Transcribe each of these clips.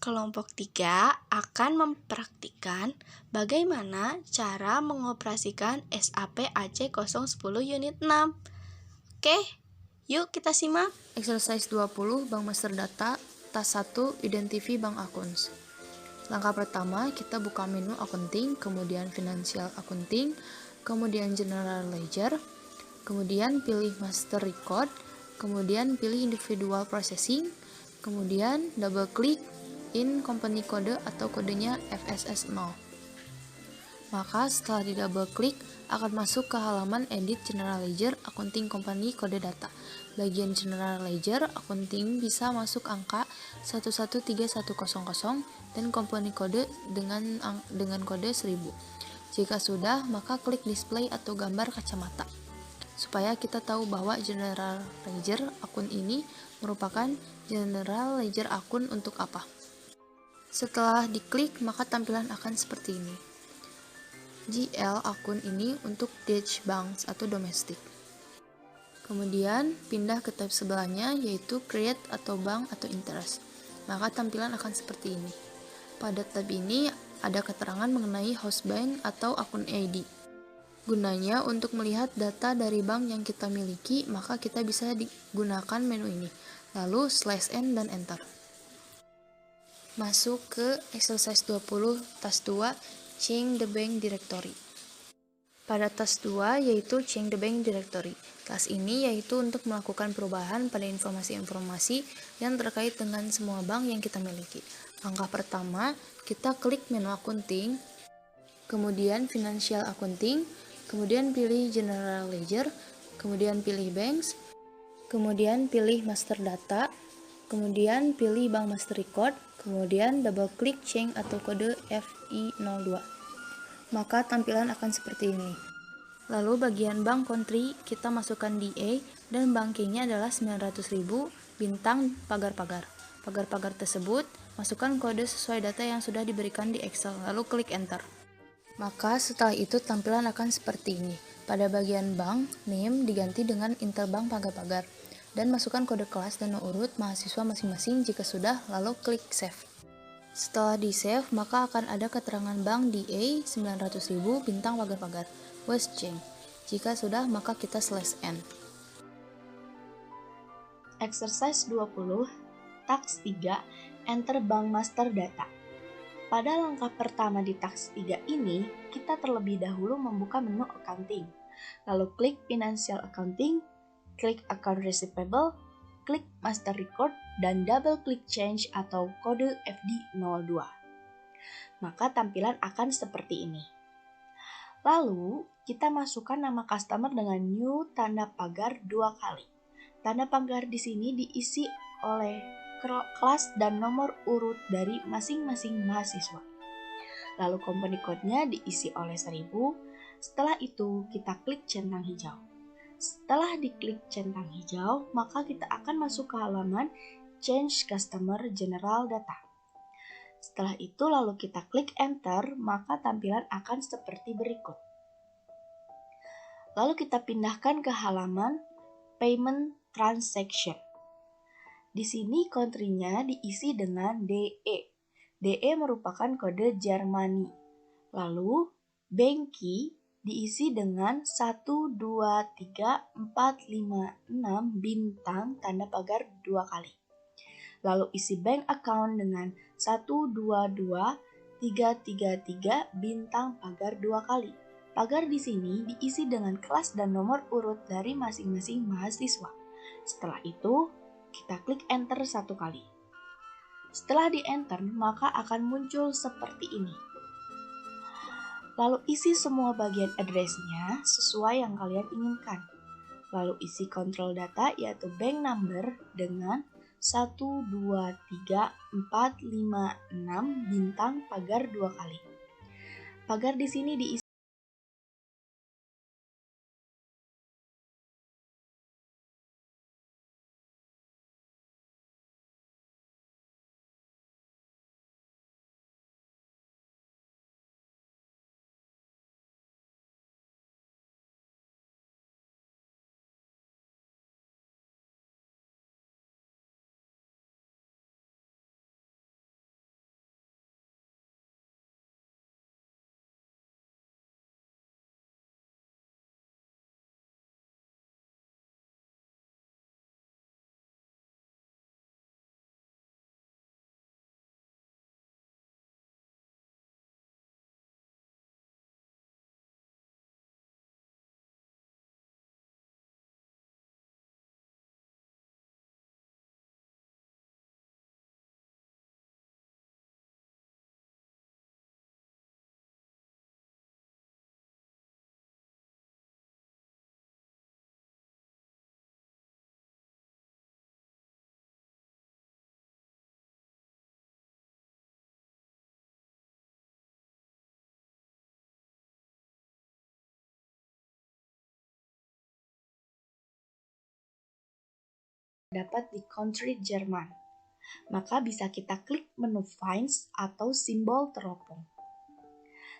Kelompok 3 akan mempraktikkan bagaimana cara mengoperasikan SAP AC010 Unit 6. Oke, yuk kita simak. Exercise 20, Bank Master Data, Tas 1, Identify Bank Accounts. Langkah pertama, kita buka menu Accounting, kemudian Financial Accounting, kemudian General Ledger, kemudian pilih Master Record, kemudian pilih Individual Processing, kemudian double klik in company code atau kodenya FSS0. Maka setelah di double klik akan masuk ke halaman Edit General Ledger Accounting Company Kode Data. Bagian General Ledger Accounting bisa masuk angka 113100 dan company kode dengan kode 1000. Jika sudah, maka klik display atau gambar kacamata supaya kita tahu bahwa General Ledger akun ini merupakan General Ledger akun untuk apa. Setelah diklik, maka tampilan akan seperti ini. GL akun ini untuk Dutch Banks atau domestik. Kemudian pindah ke tab sebelahnya yaitu Create atau Bank atau Interest. Maka tampilan akan seperti ini. Pada tab ini ada keterangan mengenai host bank atau akun ID. Gunanya untuk melihat data dari bank yang kita miliki, maka kita bisa digunakan menu ini. Lalu /n dan enter. Masuk ke exercise 20 tas 2 Change the Bank Directory. Pada tas 2 yaitu Change the Bank Directory. Tas ini yaitu untuk melakukan perubahan pada informasi-informasi yang terkait dengan semua bank yang kita miliki. Langkah pertama, kita klik menu Accounting, kemudian Financial Accounting, kemudian pilih General Ledger, kemudian pilih Banks, kemudian pilih Master Data, kemudian pilih Bank Master Record, kemudian double klik change atau kode FI02. Maka tampilan akan seperti ini. Lalu bagian bank country kita masukkan DA dan bankingnya adalah 900.000 bintang pagar-pagar. Pagar-pagar tersebut masukkan kode sesuai data yang sudah diberikan di Excel, lalu klik enter. Maka setelah itu tampilan akan seperti ini. Pada bagian bank, name diganti dengan interbank pagar-pagar dan masukkan kode kelas dan urut mahasiswa masing-masing jika sudah, lalu klik save. Setelah di save, maka akan ada keterangan bank DA 900.000 bintang pagar-pagar West Change. Jika sudah, maka kita /n. Exercise 20, Task 3, Enter Bank Master Data. Pada langkah pertama di task 3 ini, kita terlebih dahulu membuka menu Accounting. Lalu klik Financial Accounting, klik Account Receivable, klik Master Record, dan double klik Change atau kode FD02. Maka tampilan akan seperti ini. Lalu, kita masukkan nama customer dengan new tanda pagar 2 kali. Tanda pagar di sini diisi oleh kelas dan nomor urut dari masing-masing mahasiswa. Lalu company code-nya diisi oleh 1000. Setelah itu, kita klik centang hijau. Setelah diklik centang hijau, maka kita akan masuk ke halaman Change Customer General Data. Setelah itu lalu kita klik enter, maka tampilan akan seperti berikut. Lalu kita pindahkan ke halaman Payment Transaction. Di sini country-nya diisi dengan DE. DE merupakan kode Jermani. Lalu bank key diisi dengan 123456 bintang tanda pagar 2 kali. Lalu isi bank account dengan 122333 bintang pagar 2 kali. Pagar di sini diisi dengan kelas dan nomor urut dari masing-masing mahasiswa. Setelah itu, kita klik enter 1 kali. Setelah di enter, maka akan muncul seperti ini. Lalu isi semua bagian address-nya sesuai yang kalian inginkan. Lalu isi control data yaitu bank number dengan 123456 bintang pagar 2 kali. Pagar di sini diisi dapat di country Jerman. Maka bisa kita klik menu Finds atau simbol teropong.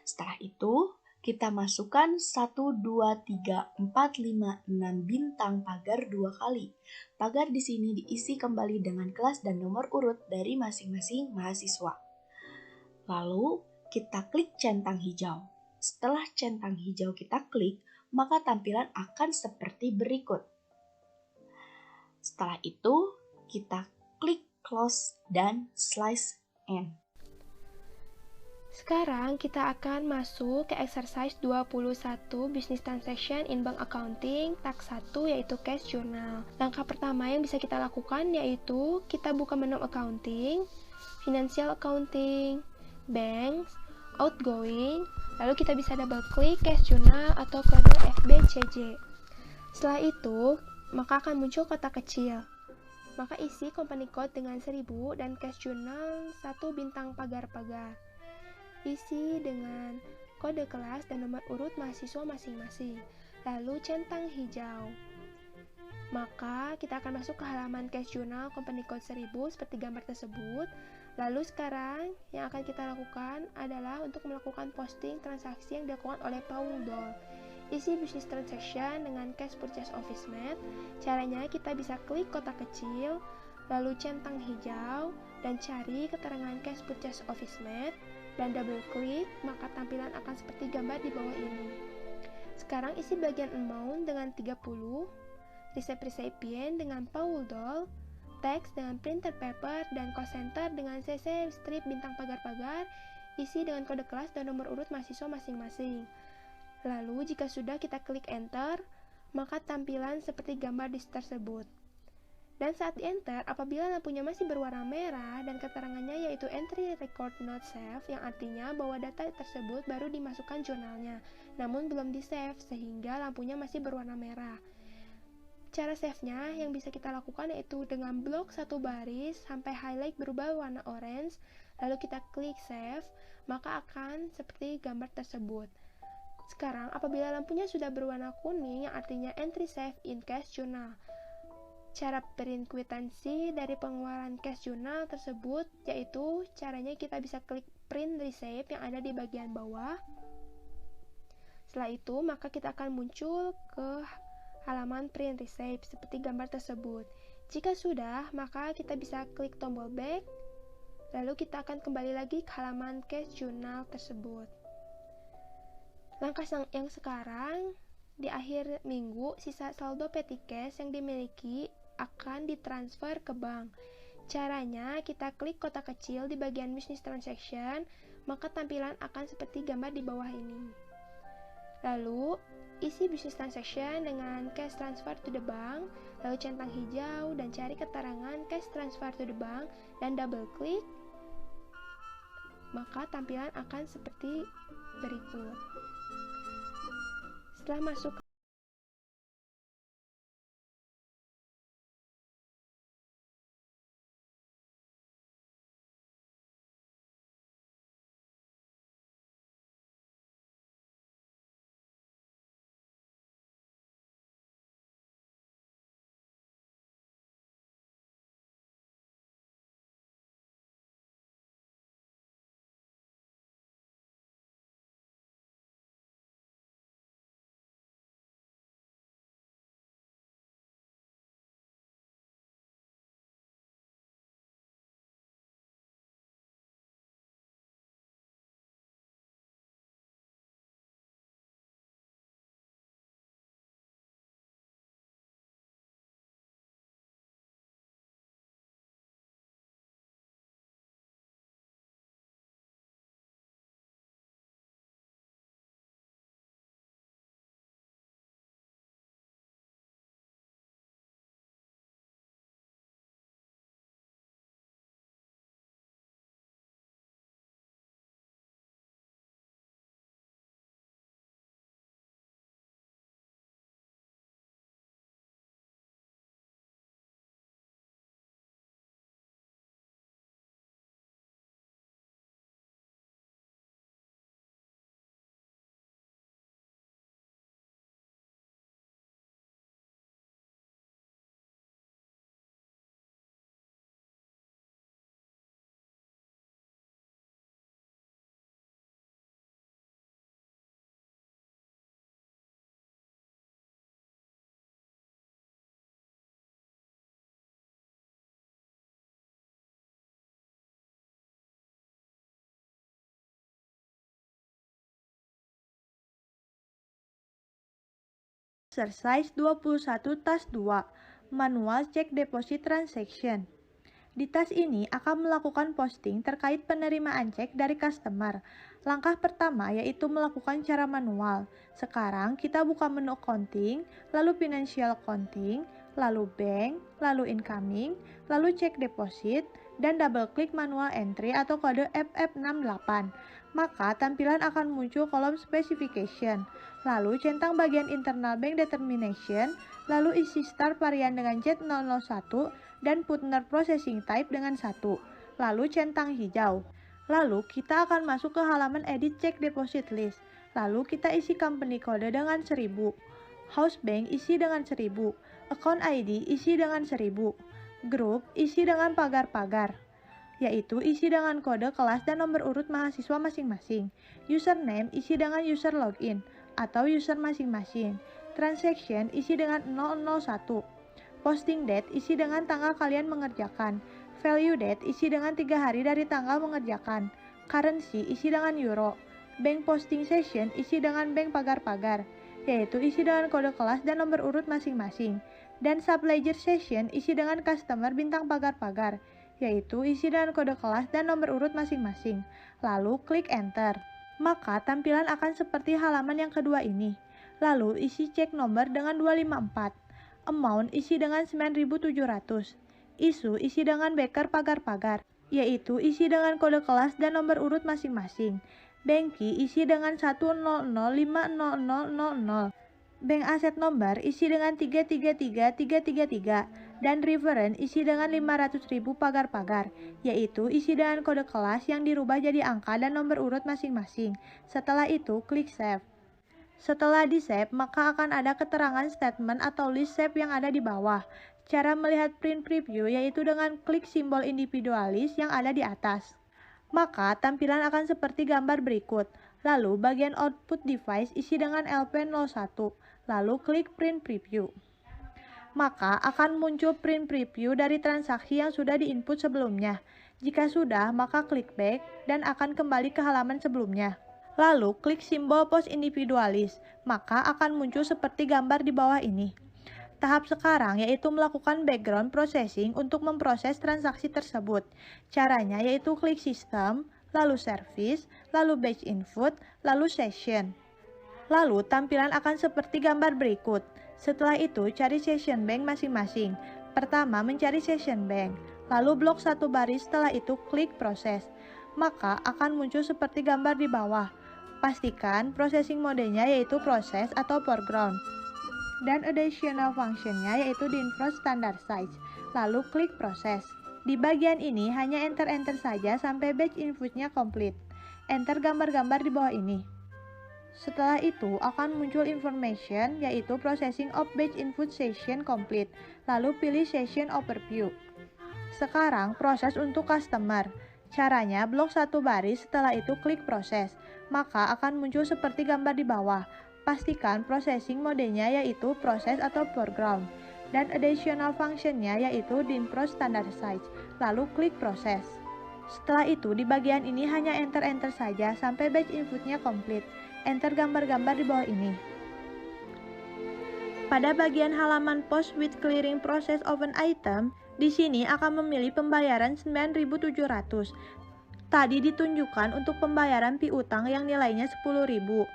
Setelah itu, kita masukkan 1, 2, 3, 4, 5, 6 bintang pagar 2 kali. Pagar di sini diisi kembali dengan kelas dan nomor urut dari masing-masing mahasiswa. Lalu, kita klik centang hijau. Setelah centang hijau kita klik, maka tampilan akan seperti berikut. Setelah itu, kita klik close dan slice end. Sekarang kita akan masuk ke exercise 21 Business Transaction in Bank Accounting task 1 yaitu Cash Journal. Langkah pertama yang bisa kita lakukan yaitu kita buka menu Accounting, Financial Accounting, Banks, Outgoing, lalu kita bisa double klik Cash Journal atau kode FBCJ. Setelah itu, maka akan muncul kotak kecil. Maka isi company code dengan 1000 dan Cash Journal 1 bintang pagar-pagar. Isi dengan kode kelas dan nomor urut mahasiswa masing-masing, lalu centang hijau. Maka kita akan masuk ke halaman Cash Journal Company Code 1000 seperti gambar tersebut. Lalu sekarang yang akan kita lakukan adalah untuk melakukan posting transaksi yang dilakukan oleh Paul Doll. Isi business transaction dengan cash purchase office mat. Caranya kita bisa klik kotak kecil, lalu centang hijau, dan cari keterangan cash purchase office mat, dan double klik, maka tampilan akan seperti gambar di bawah ini. Sekarang isi bagian amount dengan 30, recipient dengan Paul Doll, teks dengan printer paper, dan cost center dengan CC strip bintang pagar-pagar, isi dengan kode kelas dan nomor urut mahasiswa masing-masing. Lalu jika sudah kita klik enter, maka tampilan seperti gambar di tersebut. Dan saat di enter, apabila lampunya masih berwarna merah dan keterangannya yaitu entry record not save, yang artinya bahwa data tersebut baru dimasukkan jurnalnya, namun belum di save sehingga lampunya masih berwarna merah. Cara save-nya yang bisa kita lakukan yaitu dengan blok satu baris sampai highlight berubah warna orange, lalu kita klik save, maka akan seperti gambar tersebut. Sekarang apabila lampunya sudah berwarna kuning, yang artinya entry save in cash journal. Cara print kwitansi dari pengeluaran cash journal tersebut yaitu caranya kita bisa klik print receipt yang ada di bagian bawah. Setelah itu maka kita akan muncul ke halaman print receipt seperti gambar tersebut. Jika sudah, maka kita bisa klik tombol back, lalu kita akan kembali lagi ke halaman cash journal tersebut. Langkah yang sekarang, di akhir minggu, sisa saldo petty cash yang dimiliki akan ditransfer ke bank. Caranya, kita klik kotak kecil di bagian business transaction, maka tampilan akan seperti gambar di bawah ini. Lalu, isi business transaction dengan cash transfer to the bank, lalu centang hijau dan cari keterangan cash transfer to the bank dan double klik, maka tampilan akan seperti berikut. Setelah masuk Exercise 21 Task 2 Manual Check Deposit Transaction. Di task ini akan melakukan posting terkait penerimaan cek dari customer. Langkah pertama yaitu melakukan cara manual. Sekarang kita buka menu accounting, lalu financial accounting, lalu bank, lalu incoming, lalu cek deposit, dan double klik manual entry atau kode FF68. Maka tampilan akan muncul kolom specification. Lalu centang bagian internal bank determination, lalu isi start varian dengan Z001 dan Putner processing type dengan 1. Lalu centang hijau. Lalu kita akan masuk ke halaman edit check deposit list. Lalu kita isi company code dengan 1000. House bank isi dengan 1000. Account ID isi dengan 1000. Group isi dengan pagar-pagar, yaitu isi dengan kode kelas dan nomor urut mahasiswa masing-masing. Username isi dengan user login atau user masing-masing. Transaction isi dengan 001. Posting date isi dengan tanggal kalian mengerjakan. Value date isi dengan 3 hari dari tanggal mengerjakan. Currency isi dengan euro. Bank posting session isi dengan bank pagar-pagar, yaitu isi dengan kode kelas dan nomor urut masing-masing. Dan subledger session isi dengan customer bintang pagar-pagar, yaitu isi dengan kode kelas dan nomor urut masing-masing. Lalu klik enter. Maka tampilan akan seperti halaman yang kedua ini. Lalu isi cek nomor dengan 254. Amount isi dengan 9.700. Isu isi dengan beker pagar-pagar, yaitu isi dengan kode kelas dan nomor urut masing-masing. Banki isi dengan 100500000. Bank aset nomor isi dengan 333333 dan reference isi dengan 500.000 pagar-pagar, yaitu isi dengan kode kelas yang dirubah jadi angka dan nomor urut masing-masing. Setelah itu klik save. Setelah di-save, maka akan ada keterangan statement atau list save yang ada di bawah. Cara melihat print preview yaitu dengan klik simbol individualis yang ada di atas. Maka tampilan akan seperti gambar berikut. Lalu bagian output device isi dengan LP01. Lalu klik print preview. Maka akan muncul print preview dari transaksi yang sudah diinput sebelumnya. Jika sudah, maka klik back dan akan kembali ke halaman sebelumnya. Lalu klik simbol post individualis, maka akan muncul seperti gambar di bawah ini. Tahap sekarang yaitu melakukan background processing untuk memproses transaksi tersebut. Caranya yaitu klik sistem, lalu service, lalu batch input, lalu session. Lalu tampilan akan seperti gambar berikut. Setelah itu cari session bank masing-masing. Pertama mencari session bank, lalu blok satu baris, setelah itu klik proses. Maka akan muncul seperti gambar di bawah. Pastikan processing modenya yaitu proses atau foreground. Dan additional functionnya yaitu Dinfrost standard size. Lalu klik proses. Di bagian ini hanya enter-enter saja sampai batch inputnya komplit. Enter gambar-gambar di bawah ini. Setelah itu akan muncul information yaitu processing of batch input session complete. Lalu pilih session overview. Sekarang proses untuk customer. Caranya blok satu baris, setelah itu klik proses. Maka akan muncul seperti gambar di bawah. Pastikan processing modenya yaitu proses atau foreground. Dan additional functionnya yaitu Dinfrost standard size. Lalu klik proses. Setelah itu di bagian ini hanya enter-enter saja sampai batch inputnya komplit. Enter gambar-gambar di bawah ini. Pada bagian halaman post with clearing process of an item, di sini akan memilih pembayaran 9.700. Tadi ditunjukkan untuk pembayaran piutang yang nilainya 10.000.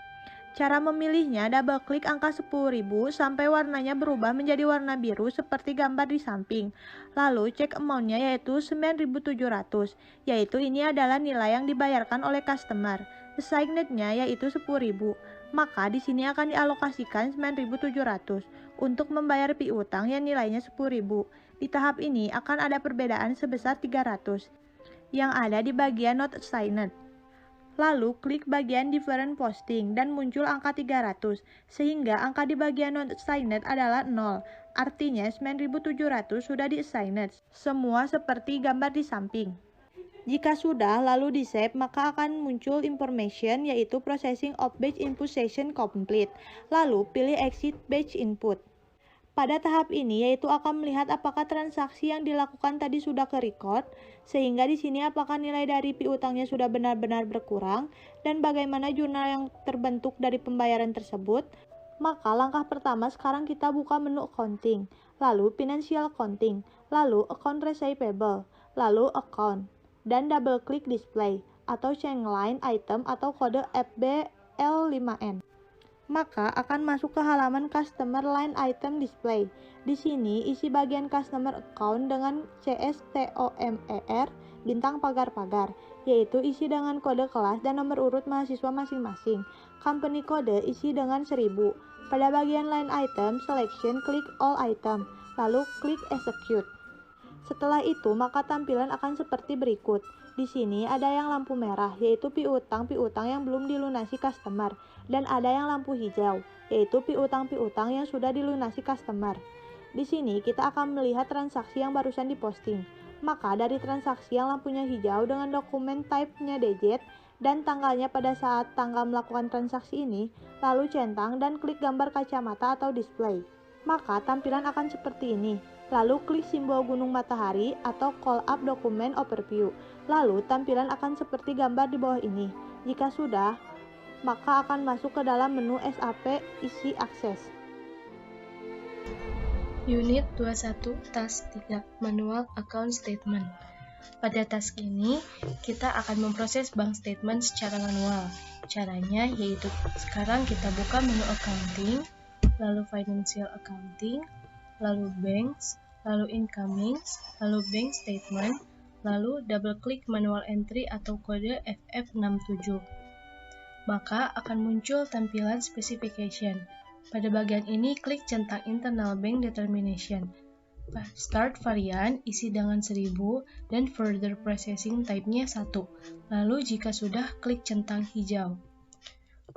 Cara memilihnya double klik angka 10.000 sampai warnanya berubah menjadi warna biru seperti gambar di samping. Lalu cek amount-nya yaitu 9.700, yaitu ini adalah nilai yang dibayarkan oleh customer. Assigned-nya yaitu 10.000. Maka di sini akan dialokasikan 9.700 untuk membayar piutang yang nilainya 10.000. Di tahap ini akan ada perbedaan sebesar 300 yang ada di bagian not assigned. Lalu klik bagian different posting dan muncul angka 300 sehingga angka di bagian not assigned adalah 0. Artinya 9.700 sudah di-assigned. Semua seperti gambar di samping. Jika sudah lalu di-save maka akan muncul information yaitu processing of batch input session complete. Lalu pilih exit batch input. Pada tahap ini yaitu akan melihat apakah transaksi yang dilakukan tadi sudah ke-record, sehingga di sini apakah nilai dari piutangnya sudah benar-benar berkurang dan bagaimana jurnal yang terbentuk dari pembayaran tersebut. Maka langkah pertama sekarang kita buka menu accounting, lalu financial accounting, lalu account receivable, lalu account, dan double klik display atau change line item atau kode FBL5N. Maka akan masuk ke halaman Customer Line Item Display. Di sini isi bagian Customer Account dengan CSTOMER bintang pagar-pagar, yaitu isi dengan kode kelas dan nomor urut mahasiswa masing-masing. Company kode isi dengan 1000. Pada bagian Line Item Selection, klik All Item, lalu klik Execute. Setelah itu, maka tampilan akan seperti berikut. Di sini ada yang lampu merah, yaitu piutang yang belum dilunasi customer, dan ada yang lampu hijau, yaitu piutang yang sudah dilunasi customer. Di sini kita akan melihat transaksi yang barusan diposting. Maka dari transaksi yang lampunya hijau dengan dokumen type-nya digit dan tanggalnya pada saat tanggal melakukan transaksi ini, lalu centang dan klik gambar kacamata atau display. Maka tampilan akan seperti ini. Lalu klik simbol gunung matahari atau call up dokumen overview. Lalu tampilan akan seperti gambar di bawah ini. Jika sudah, maka akan masuk ke dalam menu SAP isi akses. Unit 21 Task 3 Manual Account Statement. Pada task ini, kita akan memproses bank statement secara manual. Caranya yaitu sekarang kita buka menu accounting, lalu financial accounting, lalu banks, lalu incomings, lalu bank statement, lalu double klik manual entry atau kode FF67. Maka akan muncul tampilan specification. Pada bagian ini, klik centang internal bank determination. Start varian isi dengan 1000 dan further processing type-nya 1. Lalu jika sudah, klik centang hijau.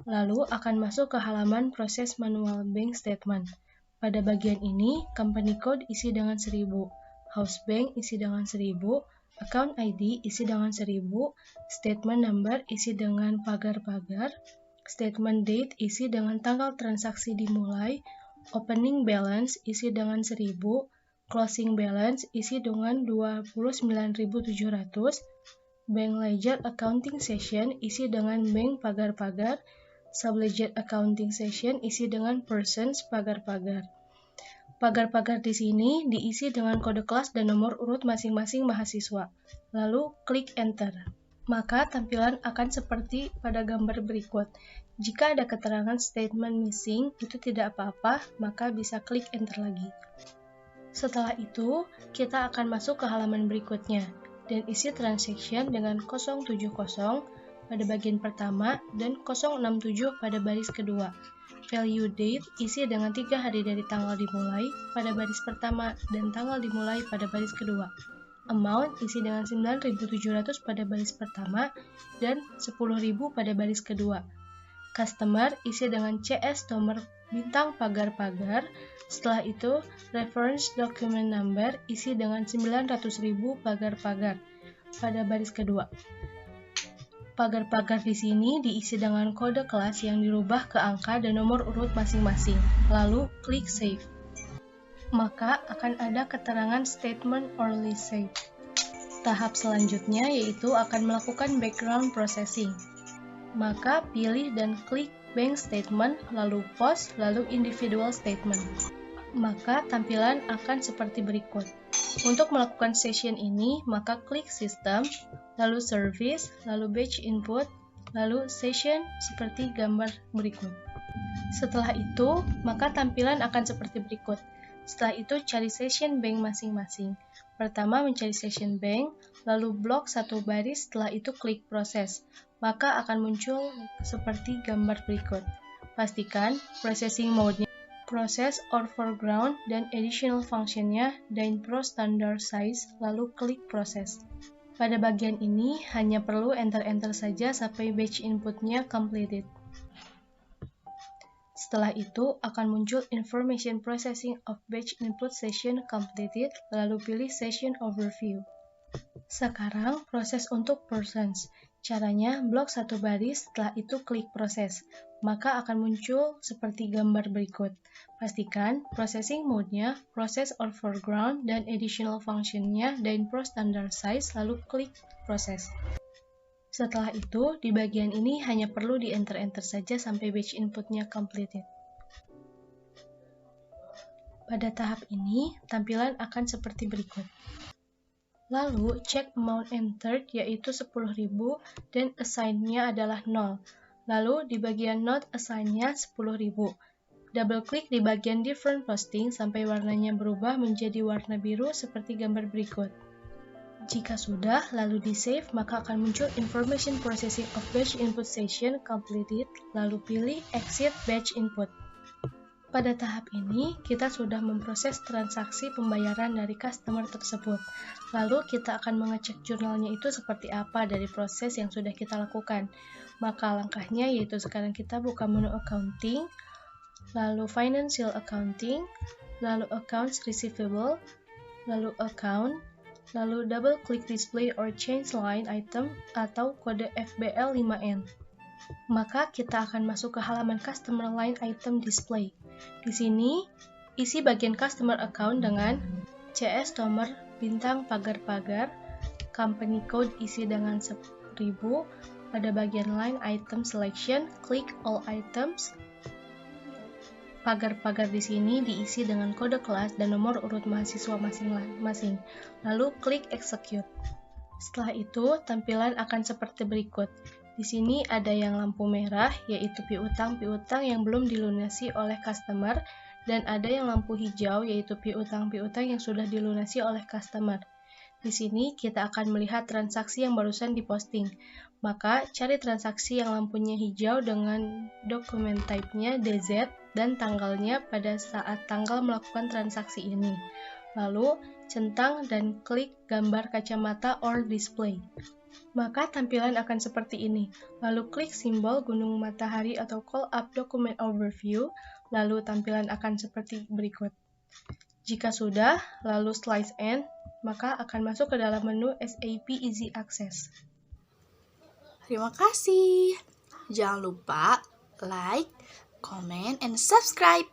Lalu akan masuk ke halaman proses manual bank statement. Pada bagian ini, company code isi dengan 1000, house bank isi dengan 1000, account ID isi dengan 1000, statement number isi dengan pagar-pagar, statement date isi dengan tanggal transaksi dimulai, opening balance isi dengan 1000, closing balance isi dengan 29.700, bank ledger accounting session isi dengan bank pagar-pagar, subledger accounting session isi dengan persons pagar-pagar. Pagar-pagar di sini diisi dengan kode kelas dan nomor urut masing-masing mahasiswa. Lalu klik enter. Maka tampilan akan seperti pada gambar berikut. Jika ada keterangan statement missing, itu tidak apa-apa, maka bisa klik enter lagi. Setelah itu, kita akan masuk ke halaman berikutnya dan isi transaction dengan 070 pada bagian pertama dan 067 pada baris kedua. Value date isi dengan 3 hari dari tanggal dimulai pada baris pertama dan tanggal dimulai pada baris kedua. Amount isi dengan 9.700 pada baris pertama dan 10.000 pada baris kedua. Customer isi dengan CS nomor bintang pagar-pagar. Setelah itu, reference document number isi dengan 900.000 pagar-pagar pada baris kedua. Pagar-pagar di sini diisi dengan kode kelas yang dirubah ke angka dan nomor urut masing-masing. Lalu klik save. Maka akan ada keterangan statement orally saved. Tahap selanjutnya yaitu akan melakukan background processing. Maka pilih dan klik bank statement, lalu post, lalu individual statement. Maka tampilan akan seperti berikut. Untuk melakukan session ini, maka klik System, lalu Service, lalu Batch Input, lalu Session seperti gambar berikut. Setelah itu, maka tampilan akan seperti berikut. Setelah itu, cari session bank masing-masing. Pertama, mencari session bank, lalu blok satu baris, setelah itu klik proses. Maka akan muncul seperti gambar berikut. Pastikan processing mode-nya Process or foreground dan additional function-nya dan Pro Standard Size, lalu klik proses. Pada bagian ini hanya perlu enter-enter saja sampai batch input-nya completed. Setelah itu akan muncul information processing of batch input session completed, lalu pilih session overview. Sekarang proses untuk persons. Caranya blok satu baris, setelah itu klik proses. Maka akan muncul seperti gambar berikut. Pastikan processing mode-nya process or foreground dan additional function-nya dan Pro Standard Size, lalu klik proses. Setelah itu, di bagian ini hanya perlu di enter-enter saja sampai batch input-nya completed. Pada tahap ini, tampilan akan seperti berikut. Lalu, cek amount entered yaitu 10.000 dan assign-nya adalah 0. Lalu, di bagian note assign-nya 10.000. Double klik di bagian different posting sampai warnanya berubah menjadi warna biru seperti gambar berikut. Jika sudah, lalu di save, maka akan muncul information processing of batch input session completed, lalu pilih exit batch input. Pada tahap ini, kita sudah memproses transaksi pembayaran dari customer tersebut. Lalu, kita akan mengecek jurnalnya itu seperti apa dari proses yang sudah kita lakukan. Maka langkahnya yaitu sekarang kita buka menu accounting, lalu financial accounting, lalu accounts receivable, lalu account, lalu double klik display or change line item atau kode FBL 5N. Maka kita akan masuk ke halaman customer line item display. Di sini, isi bagian customer account dengan CS nomor bintang pagar-pagar, company code isi dengan 1000, pada bagian line item selection, klik all items. Pagar-pagar di sini diisi dengan kode kelas dan nomor urut mahasiswa masing-masing. Lalu klik execute. Setelah itu, tampilan akan seperti berikut. Di sini ada yang lampu merah, yaitu piutang yang belum dilunasi oleh customer, dan ada yang lampu hijau, yaitu piutang yang sudah dilunasi oleh customer. Di sini kita akan melihat transaksi yang barusan diposting. Maka, cari transaksi yang lampunya hijau dengan dokumen type-nya DZ dan tanggalnya pada saat tanggal melakukan transaksi ini. Lalu, centang dan klik gambar kacamata or display. Maka tampilan akan seperti ini. Lalu klik simbol gunung matahari atau call up document overview, lalu tampilan akan seperti berikut. Jika sudah, lalu slice end, maka akan masuk ke dalam menu SAP Easy Access. Terima kasih. Jangan lupa like, comment, and subscribe.